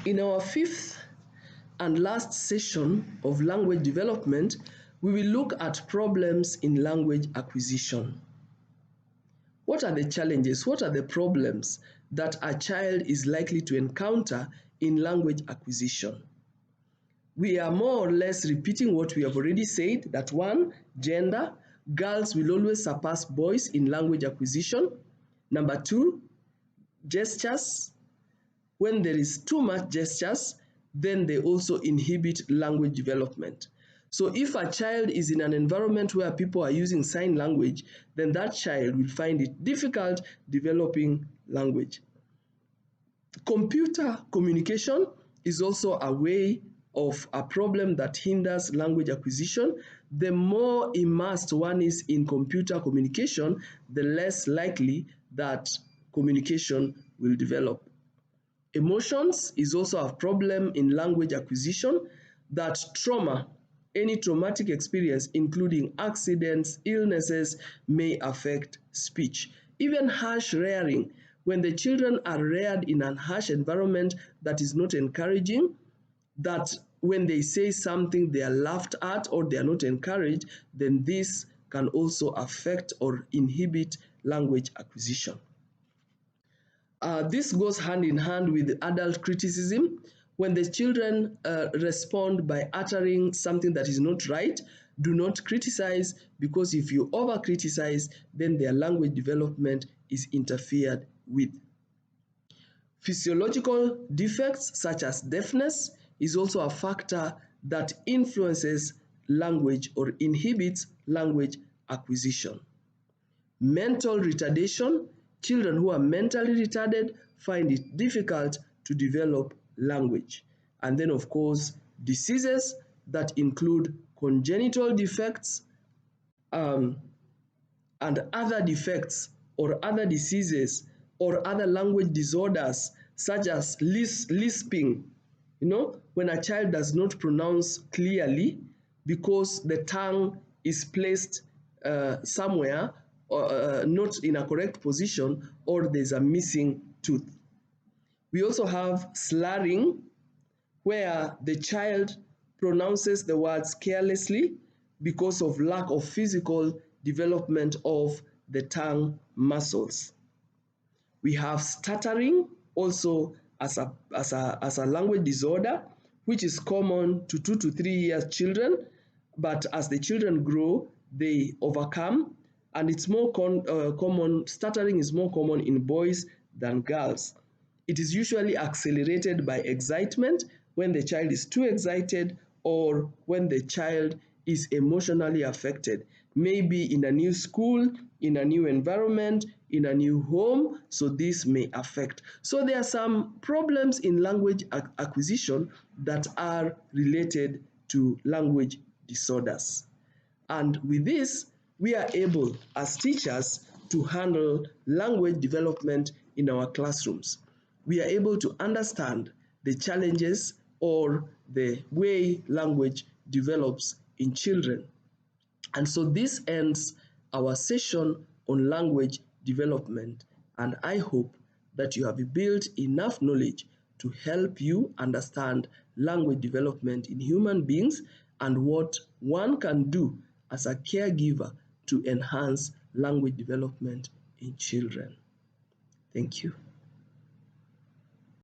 In our fifth and last session of language development, we will look at problems in language acquisition. What are the challenges? What are the problems that a child is likely to encounter in language acquisition? We are more or less repeating what we have already said, that one, gender, girls will always surpass boys in language acquisition. Number two, gestures. When there is too much gestures, then they also inhibit language development. So if a child is in an environment where people are using sign language, then that child will find it difficult developing language. Computer communication is also a way of a problem that hinders language acquisition. The more immersed one is in computer communication, the less likely that communication will develop. Emotions is also a problem in language acquisition, that trauma, any traumatic experience including accidents, illnesses, may affect speech. Even harsh rearing, when the children are reared in a harsh environment that is not encouraging, that when they say something they are laughed at or they are not encouraged, then this can also affect or inhibit language acquisition. This goes hand in hand with adult criticism. When the children respond by uttering something that is not right, do not criticize, because if you over criticize, then their language development is interfered with. Physiological defects such as deafness is also a factor that influences language or inhibits language acquisition. Mental retardation, children who are mentally retarded find it difficult to develop language. And then, of course, diseases that include congenital defects and other defects or other diseases or other language disorders such as lisping. When a child does not pronounce clearly because the tongue is placed somewhere not in a correct position, or there's a missing tooth. We also have slurring, where the child pronounces the words carelessly because of lack of physical development of the tongue muscles. We have stuttering also as a language disorder, which is common to 2 to 3 years children, but as the children grow, they overcome, and it's more common. Stuttering is more common in boys than girls. It is usually accelerated by excitement, when the child is too excited or when the child is emotionally affected, maybe in a new school, in a new environment, in a new home, so this may affect. So there are some problems in language acquisition that are related to language disorders. And with this, we are able as teachers to handle language development in our classrooms. We are able to understand the challenges or the way language develops in children. And so this ends our session on language development, and I hope that you have built enough knowledge to help you understand language development in human beings and what one can do as a caregiver to enhance language development in children. Thank you.